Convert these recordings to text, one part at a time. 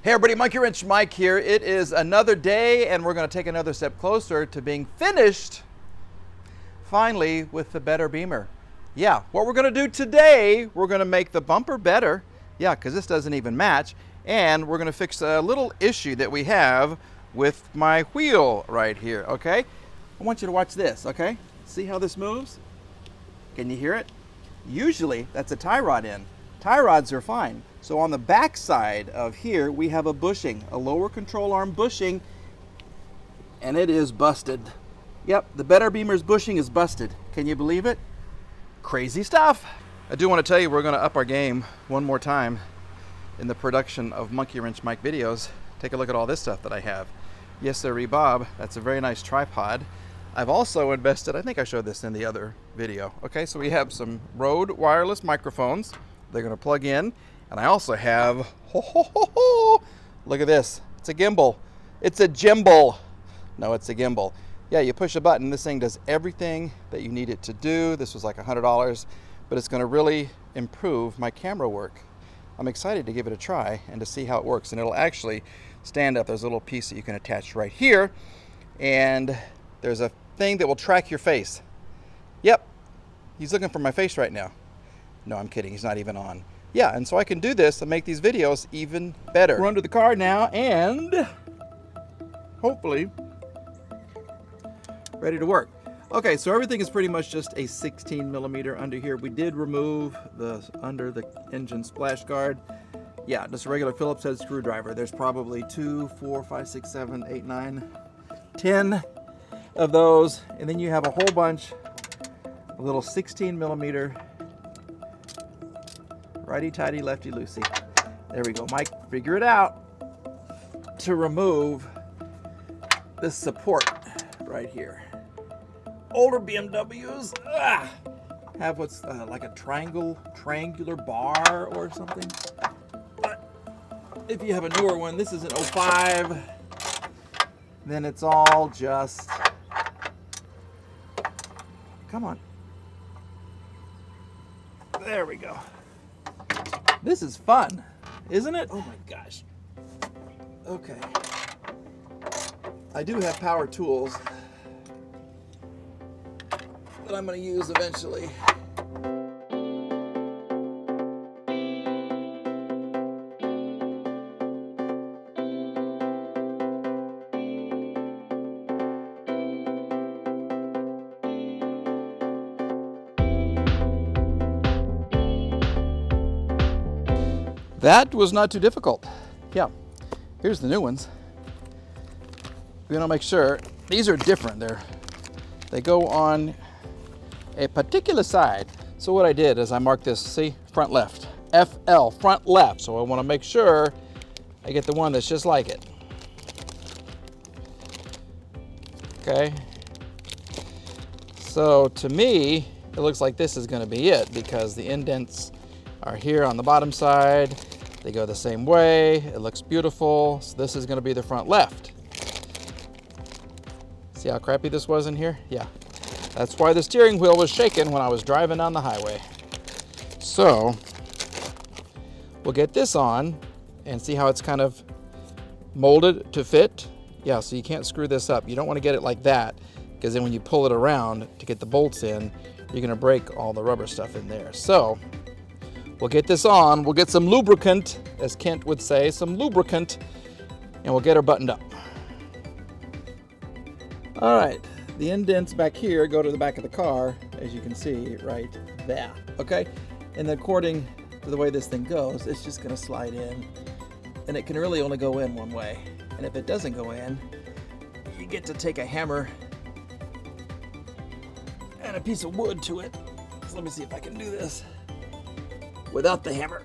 Hey everybody, Monkey Wrench Mike here. It is another day and we're going to take another step closer to being finished finally with the better Bimmer. Yeah, what we're going to do today, we're going to make the bumper better. Yeah, because this doesn't even match. And we're going to fix a little issue that we have with my wheel right here, okay? I want you to watch this, okay? See how this moves? Can you hear it? Usually that's a tie rod end. Tie rods are fine. So on the back side of here, we have a bushing, a lower control arm bushing, and it is busted. Yep, the better Bimmer's bushing is busted. Can you believe it? Crazy stuff. I do want to tell you we're going to up our game one more time in the production of Monkey Wrench Mike videos. Take a look at all this stuff that I have. Yes, sir, Bob. That's a very nice tripod. I've also invested, I think I showed this in the other video. Okay, so we have some Rode wireless microphones. They're going to plug in. And I also have, look at this. It's a gimbal. It's a gimbal. No, it's a gimbal. Yeah, you push a button. This thing does everything that you need it to do. This was like $100, but it's going to really improve my camera work. I'm excited to give it a try and to see how it works. And it'll actually stand up. There's a little piece that you can attach right here. And there's a thing that will track your face. Yep, he's looking for my face right now. No, I'm kidding. He's not even on. Yeah, and so I can do this and make these videos even better. We're under the car now and hopefully ready to work. Okay, so everything is pretty much just a 16 millimeter under here. We did remove the under the engine splash guard. Yeah, just a regular Phillips head screwdriver. There's probably 2, 4, 5, 6, 7, 8, 9, 10 of those. And then you have a whole bunch of little 16 millimeter righty-tighty, lefty-loosey. There we go. Mike, figure it out to remove this support right here. Older BMWs have what's like a triangular bar or something. But if you have a newer one, this is an 05, then it's all just, come on. There we go. This is fun, isn't it? Oh my gosh. Okay. I do have power tools that I'm going to use eventually. That was not too difficult. Yeah, here's the new ones. We're gonna make sure these are different. They go on a particular side. So what I did is I marked this, see, front left, FL, front left. So I want to make sure I get the one that's just like it. Okay. So to me, it looks like this is going to be it because the indents are here on the bottom side. They go the same way. It looks beautiful. So this is going to be the front left. See how crappy this was in here? Yeah. That's why the steering wheel was shaking when I was driving down the highway. So we'll get this on and see how it's kind of molded to fit. Yeah, so you can't screw this up. You don't want to get it like that because then when you pull it around to get the bolts in, you're going to break all the rubber stuff in there. So we'll get this on. We'll get some lubricant, as Kent would say, some lubricant, and we'll get her buttoned up. All right, the indents back here go to the back of the car, as you can see right there, okay? And according to the way this thing goes, it's just gonna slide in, and it can really only go in one way. And if it doesn't go in, you get to take a hammer and a piece of wood to it. So let me see if I can do this without the hammer.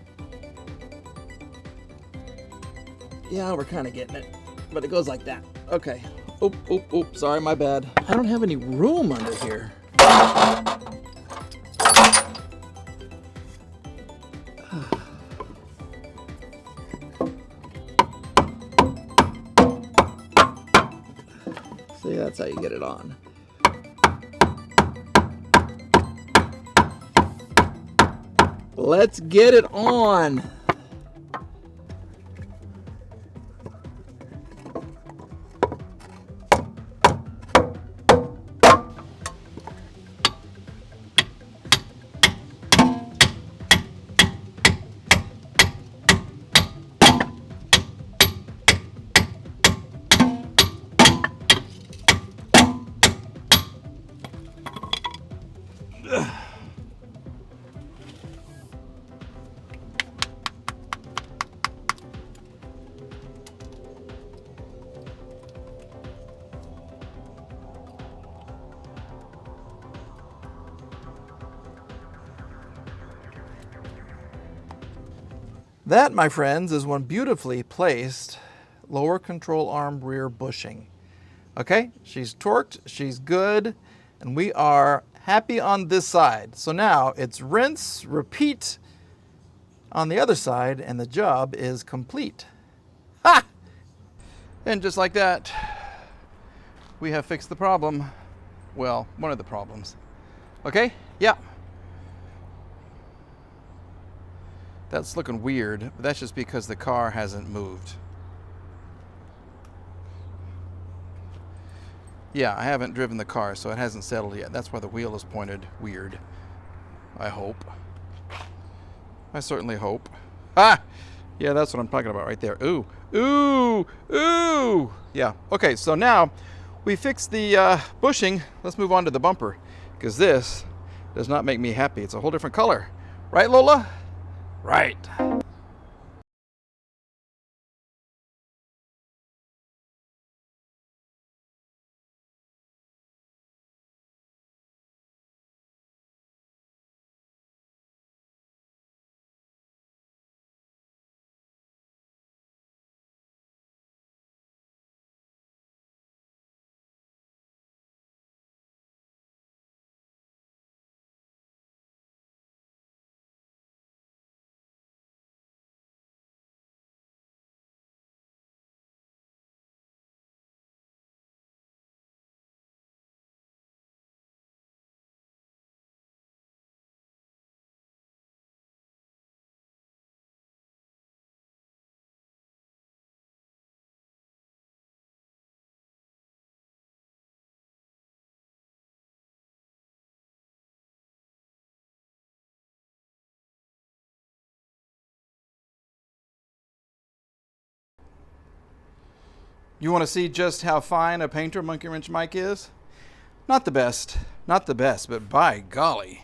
Yeah, we're kind of getting it, but it goes like that. Okay. Oop, sorry, my bad. I don't have any room under here. See, that's how you get it on. Let's get it on. That, my friends, is one beautifully placed lower control arm rear bushing. Okay, she's torqued, she's good, and we are happy on this side. So now it's rinse, repeat on the other side, and the job is complete. Ha! And just like that, we have fixed the problem. Well, one of the problems. Okay, yeah. That's looking weird, but that's just because the car hasn't moved. Yeah, I haven't driven the car, so it hasn't settled yet. That's why the wheel is pointed weird. I hope. I certainly hope. Ah! Yeah, that's what I'm talking about right there. Ooh, ooh, ooh! Yeah, okay, so now we fixed the bushing. Let's move on to the bumper, because this does not make me happy. It's a whole different color. Right, Lola? Right. You want to see just how fine a painter Monkey Wrench Mike is? Not the best, but by golly,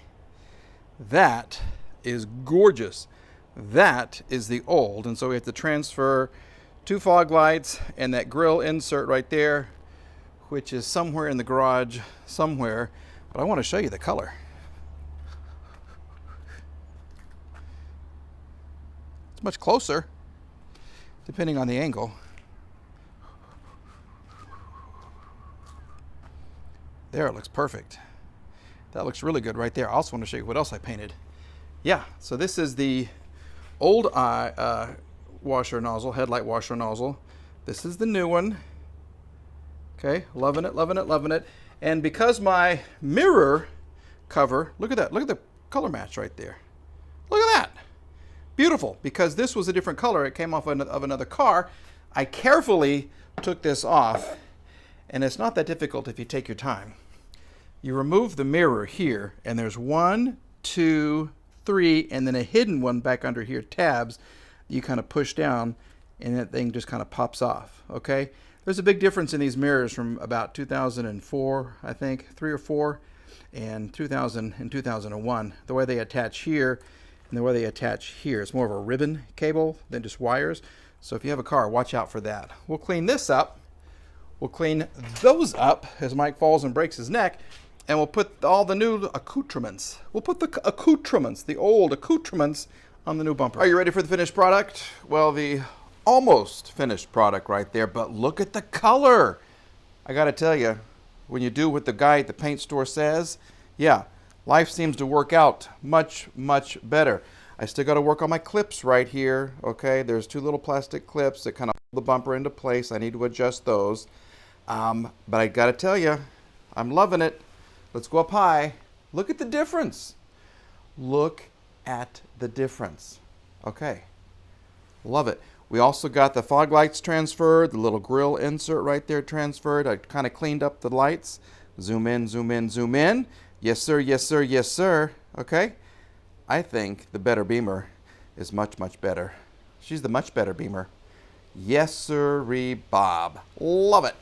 that is gorgeous. That is the old, and so we have to transfer 2 fog lights and that grill insert right there, which is somewhere in the garage, somewhere, but I want to show you the color. It's much closer, depending on the angle. There, it looks perfect. That looks really good right there. I also want to show you what else I painted. Yeah, so this is the old washer nozzle, headlight washer nozzle. This is the new one. Okay, loving it, loving it, loving it. And because my mirror cover, look at that, look at the color match right there. Look at that. Beautiful, because this was a different color. It came off of another car. I carefully took this off, and it's not that difficult if you take your time. You remove the mirror here, and there's 1, 2, 3, and then a hidden one back under here, tabs. You kind of push down, and that thing just kind of pops off, okay? There's a big difference in these mirrors from about 2004, I think, 3 or 4, and 2000 and 2001. The way they attach here and the way they attach here. It's more of a ribbon cable than just wires. So if you have a car, watch out for that. We'll clean this up. We'll clean those up as Mike falls and breaks his neck, and we'll put all the new accoutrements. We'll put the accoutrements, the old accoutrements, on the new bumper. Are you ready for the finished product? Well, the almost finished product right there, but look at the color. I gotta tell you, when you do what the guy at the paint store says, yeah, life seems to work out much, much better. I still got to work on my clips right here, okay? There's 2 little plastic clips that kind of hold the bumper into place. I need to adjust those. But I got to tell you, I'm loving it. Let's go up high. Look at the difference. Look at the difference. Okay. Love it. We also got the fog lights transferred, the little grill insert right there transferred. I kind of cleaned up the lights. Zoom in, zoom in, zoom in. Yes, sir, yes, sir, yes, sir. Okay. I think the better Bimmer is much, much better. She's the much better Bimmer. Yes, sirree, Bob. Love it.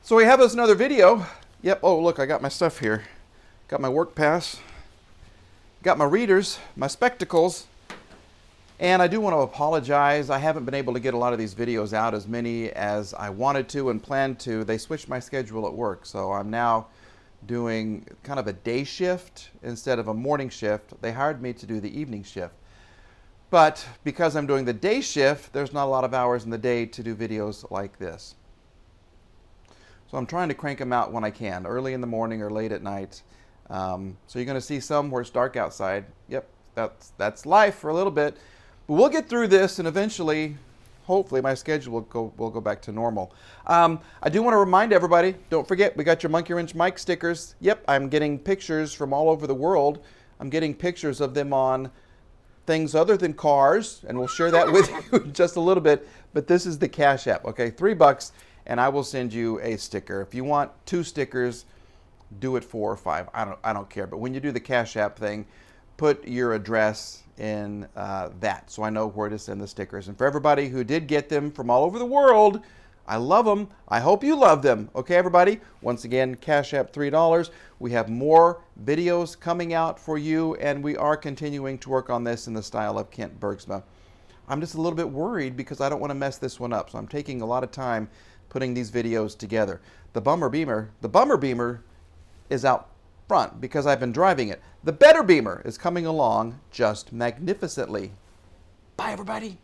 So we have us another video. Yep, oh, look, I got my stuff here. Got my work pass. Got my readers, my spectacles. And I do want to apologize. I haven't been able to get a lot of these videos out, as many as I wanted to and planned to. They switched my schedule at work, so I'm now doing kind of a day shift instead of a morning shift. They hired me to do the evening shift. But because I'm doing the day shift, there's not a lot of hours in the day to do videos like this. So I'm trying to crank them out when I can, early in the morning or late at night. So you're going to see some where it's dark outside. Yep, that's life for a little bit. But we'll get through this, and eventually, hopefully, my schedule will go back to normal. I do want to remind everybody, don't forget, we got your Monkey Wrench Mike stickers. Yep, I'm getting pictures from all over the world. I'm getting pictures of them on things other than cars, and we'll share that with you in just a little bit. But this is the Cash App, okay? $3, and I will send you a sticker. If you want 2 stickers, do it 4 or 5. I don't care. But when you do the Cash App thing, put your address in that, so I know where to send the stickers. And for everybody who did get them from all over the world, I love them. I hope you love them. Okay, everybody? Once again, Cash App $3. We have more videos coming out for you, and we are continuing to work on this in the style of Kent Bergsma. I'm just a little bit worried because I don't want to mess this one up, so I'm taking a lot of time putting these videos together. The Bummer Beamer is out front because I've been driving it. The better Beamer is coming along just magnificently. Bye, everybody.